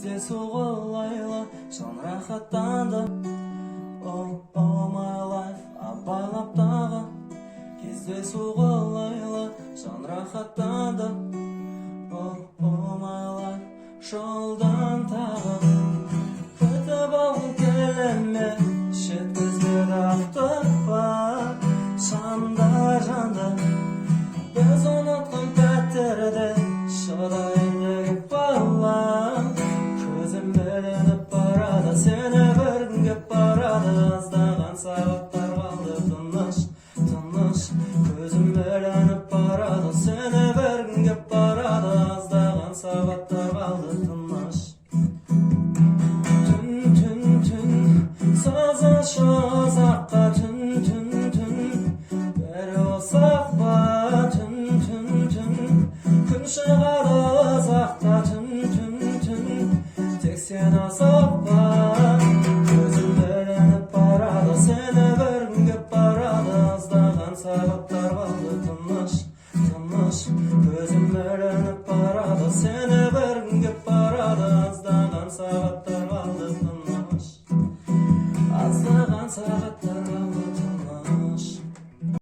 Кездесу айлы жан рахаттанды. Oh my life абайлап тағы. Кездесу айлы жан рахаттанды. Oh my life жолдан тағы. Күтіп алғым келеме жеткізбеді автопар. Шамда жанды біз ұнатқан пәтерде шыдайын деп бала. Көзім бәленіп барады, сені бір күн кеп барады. Аздаған сағаттар қалды тыныш, тыныш. Көзім бәленіп барады, сені бір күн кеп барады. Аздаған сағаттар қалды тыныш. Түн, түн, түн, сазашы ұзаққа. Түн, түн, түн, бәрі ұсақ ба. Түн, түн, түн, күн шығады ұзақта. Түн, түн, түн, тек сен асық ба. Көзім бәленіп барады, сені бір күн кеп барады. Аздаған сағаттар қалды тыныш, тыныш. Көзім бәленіп барады, сені бір күн кеп барады. Аздаған сағаттар қалды тыныш.